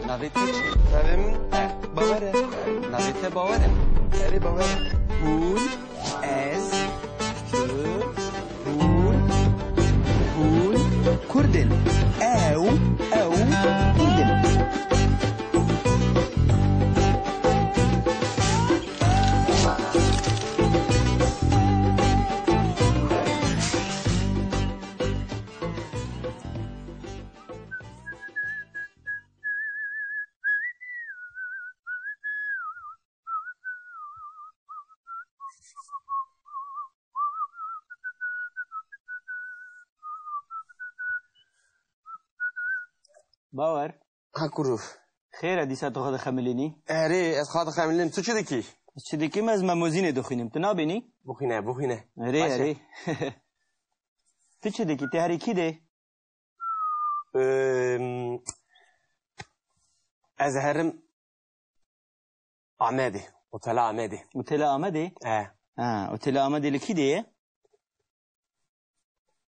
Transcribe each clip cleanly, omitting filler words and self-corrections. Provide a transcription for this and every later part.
ناوی تو چی؟ نویم باوره. ناوی تو باوره. اری باوره. هون از هون کردن او کردن. باور ها کرو. خیره دیسا تو خود خملینی؟ اری از خاط خمیلیم تو چی دکی؟ چی دیگه از مموزینه دخینیم تو نبینی؟ بخینه. اری تو چی دیگه تی هری کی ده؟ از هرم آمده. اوتلا آمده. اوتلا آمده؟ اوتلا آمده لکی ده؟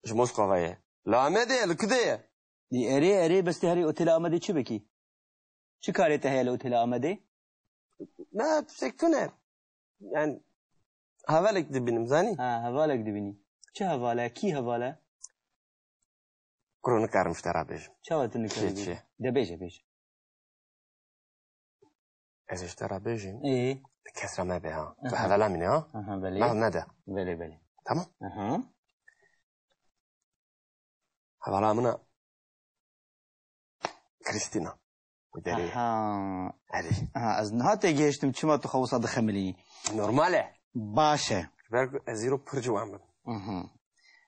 جموس قویه. لا آمده لکده. دی اری بس تی هری اوتلا آمده چی بکی؟ چی کاری ته هل اوتلا آمده؟ نه سکتونه. yani havalek dibinin zani. Havalek dibini. چه حواله؟ کی حواله؟ کرونو کارم شترا بیشم. چه وقتی نکردی؟ چه؟ بیش. از شترا بیشم. ای. کسر ما به ها. تو حواله منی ها؟ بله. نه نده. بله. تمام. حواله منا. کریستینا. وداری. علی. از نهات گیشتم چی ما تو خواسته دخملی؟ نرماله. باشه. برگ ازیرو پرجوام بود.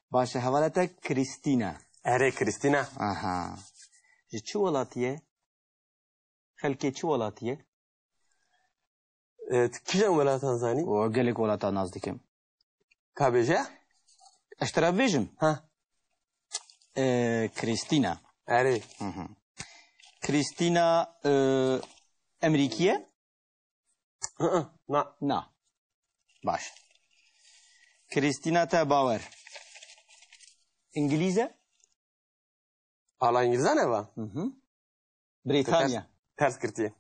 باشه حواله تا کریستینا. اره کریستینا. چه ولاتیه؟ خلکی چه ولاتیه؟ کجا ولاتان زانی؟ و گلیک ولاتان نزدیکم. کابجه؟ اشترا بیشم. ها. کریستینا. اره. کریستینا امریکیه؟ نه. باشه. کریستینا تا باور. انگلیزه؟ حالا انگلیزه نه با؟ بریتانیا. ترس کرتیه.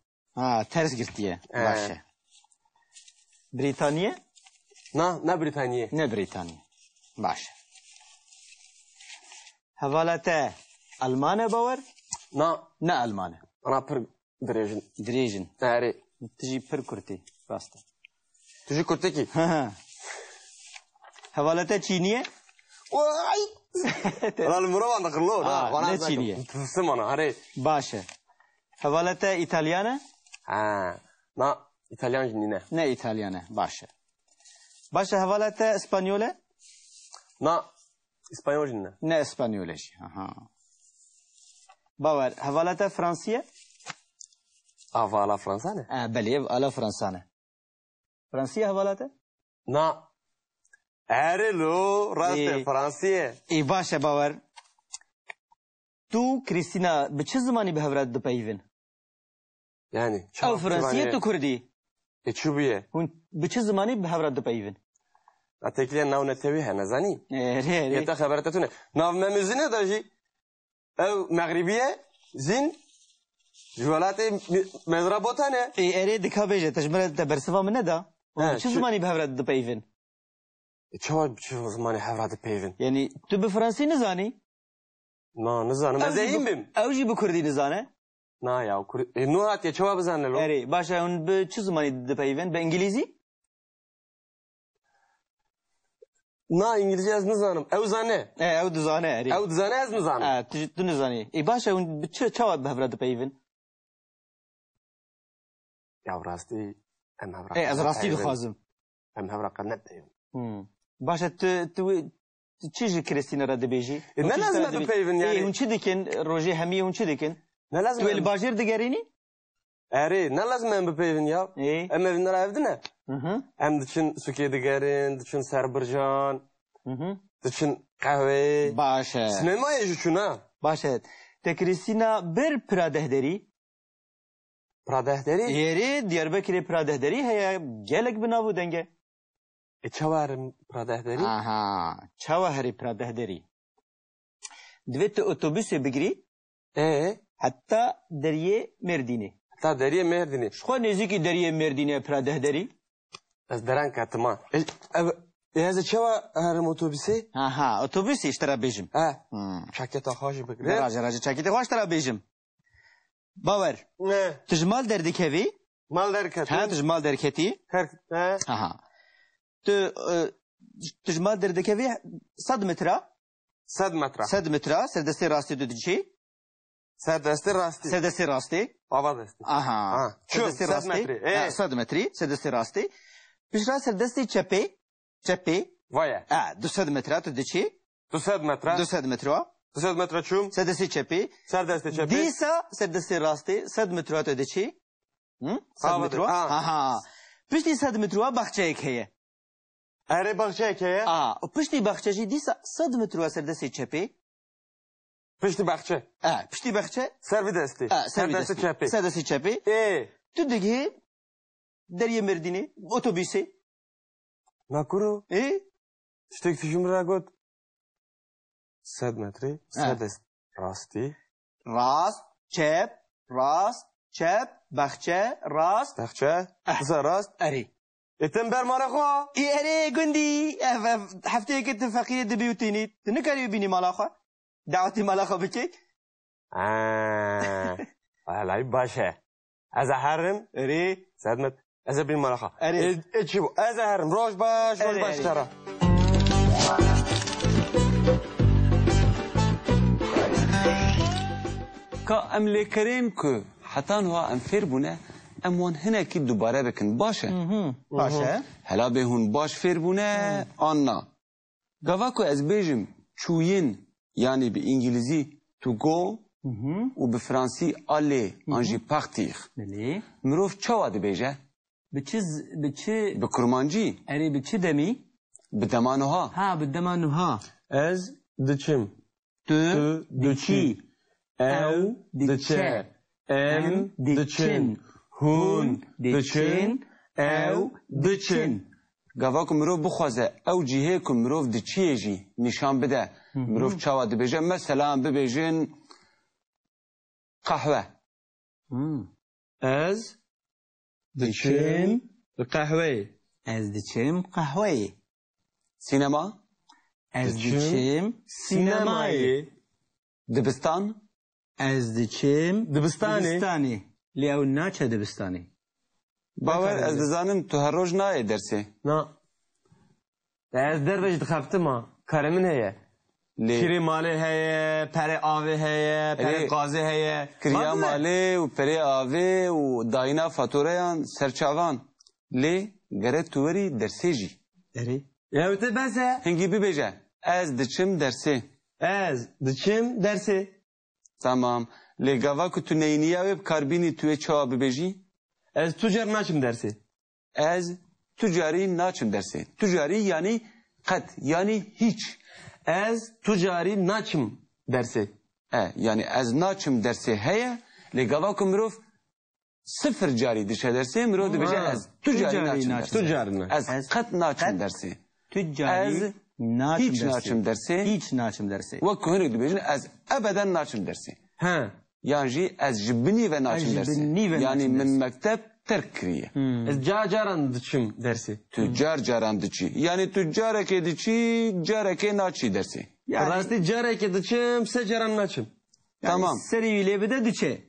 ترس گرتیه. باشه. بریتانیه؟ نه بریتانیه. نه بریتانیه. باشه. حوالت آلمانه باور؟ نه آلمانه. انا پر دریجن. اره. تجی پر کرتی. راسته. تجی کرتی کی؟ حوالت چینیه؟ وای. رال مروان دخلو. نه چینیه. سمانه. اره. باشه. حوالت ایتالیانه؟ نه ایتالیان نه. نه ایتالیانه. باشه حوالت اسپانیوله؟ نه اسپانیول نه. نه اسپانیولش. باور حوالت فرانسیه؟ حوالا فرانسانه. بله حوالا فرانسانه. فرانسیه حوالته؟ نه. اره لو راست فرانسیه. ای باشه باور. تو کریستینا به چه زمانی به هفراد دو پیون؟ یعنی او فرانسیه تو کردی؟ چو بیه؟ به چه زمانی به هفراد دو پیون؟ اتکلی ناو نتویه نزنی؟ ره. یه تا خبرتونه. ناو ممزینه داشی؟ او مغربیه زین جوالات مزرابوتانه. ای اره دکا بیجه تجمرت برسوا من ندا. چه زمانی به هفراد دو پیون؟ چه زمانی هفراد پیون؟ یعنی تو به فرانسی نزانی؟ نه نزانم. مزهیم بیم. اوجی به کردی نزانه؟ نه یا کرد. نو هات چه بزنه لو؟ اره باشه اون به چه زمانی دو پیون؟ به انگلیزی؟ نه انگلیزی از نزانم. او زانه. او دزانه. اره. او دزانه از نزانم. تو نزانی. ای باشه اون به چه به هفراد دو پیون؟ یا راستی ام هفراد. از راستی بخوازم. ام هفراد قنات پیون. باشه تو چیزی کریستینا را دبیجی؟ نه لازم بپیون یعنی. اون چی دکن روزی همیه اون چی دکن؟ نه لازم. تو الباجر دگرینی؟ اره نه لازم ام بپیون یا. ام evin evdine. Em dışın Sukiye digerin, dışın Serberjan, dışın kahve. Başa. Sinema yaşıyor ha. Başa. Te Kristina bir pradehderi. Pradehderi? Yeri Diyarbakır pradehderi heye gelek binavu denge. Çavarım pradehderi? Çavahari pradehderi. Dvet otobüse bigri. حتی دریه مردینه. تا دریه مردینه. شخوا نزدیکی دریه مردینه پراده داری؟ از درن کتما. از چه هرم اتوبیسی؟ ها اتوبیسی اشترا بیجم. چاکت آخواشی بگیره. راجع چاکت آخوش ترا بیجم. باور. نه. تجمال در دکوی؟ مال در کتی. ها تجمال در کتی؟ ها. تجمال در دکوی 100 متره؟ 100 متره. 100 متره سردستی راستی دو دیچی؟ سردستی راستی. سردستی راستی. آوا دستی. سردستی راستی. 100 متری سردستی راستی. پیشرا سردستی چپی. وایه. 200 متره تو دیچی؟ 200 متره. 200 متره. 200 متره چوم. سردستی چپی. سردستی چپی. دیسا سردستی راستی 100 متره تو دیچی؟ 100 متره. پشتی 100 متره باغچه اکیه. اره باغچه اکیه؟ و پشتی باغچه جی دیسا 100 متره سردستی چپی. پشتی باغچه. پشتی باغچه. سروی دستی. سردستی چپی. سردستی چپی. تو دیگه دریه مردینه اتوبیسی. نکورو؟ شتک تیشم را گود 100 متری سردست راستی راست چپ بخچه راست بخچه راست اری اتم بر مالا خوا اری گندی هفته که تفقیه دبیوتینی نکاری بینی مالا خوا دعوتی مالا خوا بچه والای باشه از هرم اری 100 متر از بین مالا خوا اری چی بو از هرم روش باش ترا که ام لیکرین که حتی نها ام فیر بونه ام وان هنه که دوباره بکن باشه هلا به هون باش فیر بونه آنا گوا که از بیجم چوین یعنی به انگلیزی تو گو و به فرانسی آلی آنجی پختیخ مروف چه واده بیجه؟ به کرمانجی اری به چه دمی؟ به دمانوها به دمانوها از دچم تو دچی او دچه ام دچن هون دچن او دچن گوا که مروف بخوازه او جیه که مروف دچیه جی نشان بده مروف چه واده بیجه مثلا ببیجن قهوه از دچم قهوه از دچم قهوه سینما از دچم سینمای دبستان از دچم دبستانی لیاو ناچه دبستانی باور از دزانم تو هر روز نای درسه نه از درویش دخفته ما کارمن هیه کری ماله هیه پر آوه هیه پر قازه هیه کریا ماله و پر آوه و داینا فاتوره سرچاوان لی گره توری درسه جی اری یا بته بسه هنگی ببیجه از دچم درسه از دچم درسه تمام لی گوا که تو نینیه و بکاربینی توی چا ببیجی از تجار ناچم درسه از تجاری ناچم درسه تجاری یعنی قط یعنی هیچ از تجاری ناچم درسه یعنی از ناچم درسه هیا لگاوا که مروف صفر جاری دشه درسه مروف بشه از تجاری ناچم درسه از قط ناچم درسه تجاری هیچ ناچم درسه هیچ ناچم درسه و که هنو بجن از ابدا ناچم درسه یعنی جی از جبنی و ناچم درسه یعنی من مکتب ترک کریه از جاران دچم درسه تجار جاران دچی یعنی تجاره که دچی جاره که ناچی درسه راستی جاره که دچم سه جاران ناچم تمام سری لی بده دچه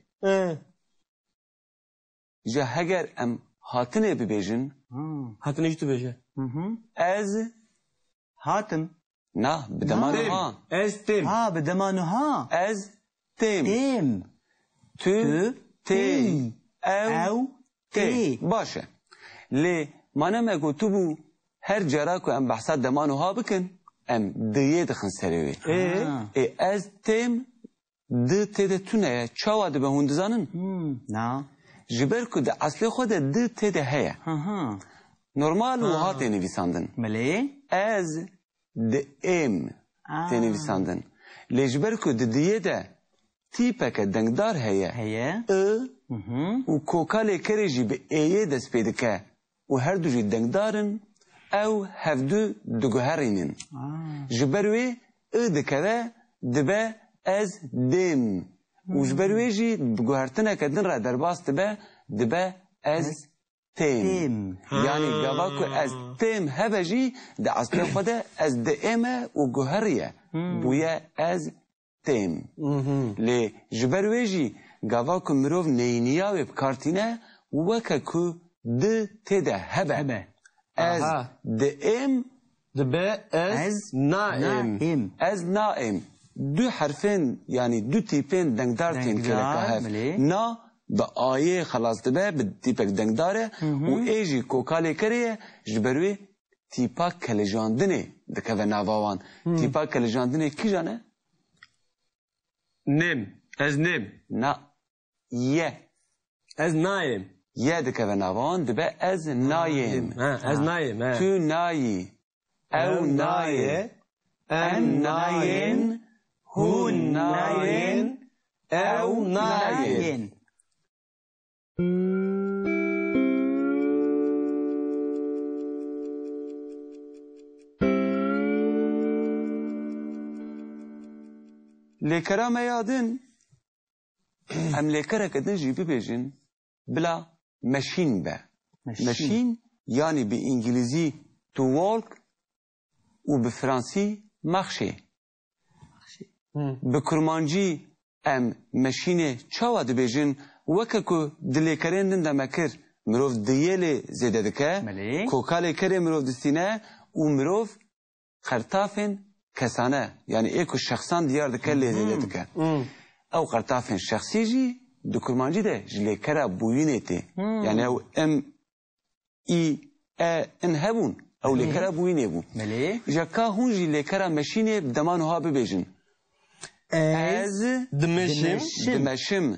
جا هگر ام هاتنه ببیجن هاتنه ایش تو بیجه از هاتم نه بدمانو ها از تیم بدمانو ها از تیم تو تی او تی باشه لی منم اگو تو بو هر جرا که ام بحثات دمانو ها بکن ام دیه دخن سریوی از تیم ده تیده تونه چاوا ده به هندزانن نه جبر که ده اصلی خود ده تیده هیه نرمال و ها تینویساندن ملی از ده ام تینویساندن لی جبر که ده دیه ده تیپه که دنگدار هیه و کوکالی کری جی به ایه دست پیده که و هر دو جی دنگدارن او هفدو دگوهرینن جبروی دکوه دبه از دیم و جبرویجی بگوهرتنه که دن را درباس دبه از تیم یعنی گوا که از تیم هبجی ده اصل خود از دائمه و گوهریه بویه از تیم لی جبرویجی گوا که مروف نینیا و بکارتینه وکه که ده تیده هبه از دائم دبه از نائم از نائم دو حرفين يعني دو تيبين دنگدارتين كلكه نا بآيه خلاص دبه بالتيبك دنگداره و ايجي كوكالي كريه جبروي تيبا كالجاندني دكه ناواوان تيبا كالجاندني كي جانه نم از نم نا يه از نايم يه دكه ناوان دبه از نايم از نايم تو نايي او نايه ان ناين هون ناين او ناين لكرا ما يادن ام لكرا كدن جي ببيجن بلا ماشين با ماشين يعني بإنجليزي to walk وبفرنسي marcher بكرمانجي ام ماشين چاوا دبيجن وككو دليكرين دن دمكر مروف ديالي زيده دكه كوكالي كري مروف دستينه ومروف خرطافن كسانه يعني ايكو الشخصان ديار دكه اللي زيده دكه او خرطافن شخصي جي دكرمانجي ده جلي كرا بوينتي يعني او ام اي ان هبون او لكرا بوينه بو جاكا هون جي لكرا ماشينه بدمانها ببيجن از دمشم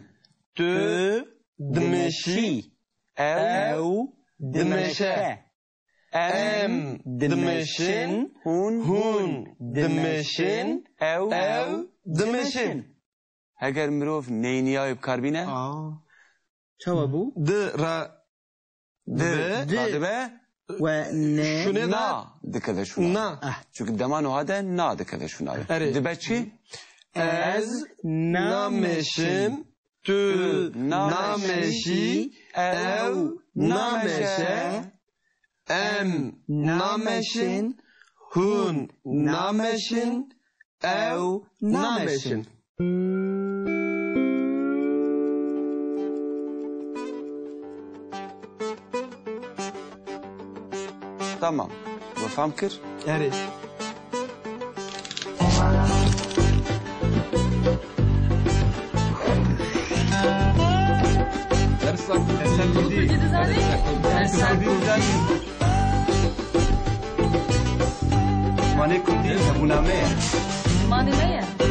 تو دمشي او دمشه ام دمشن هون دمشن او دمشن اگر مروف نینیای بکاربینه چاوا بو دبه و نا دكذا شو نا شو قدامانو هذا نا دكذا شو نا دبه چی از نامشم تو نامشی او نامشه ام نامشن هون نامشن او نامشن تمام وفهم كر اري ماني كنتي ابو نامه ماني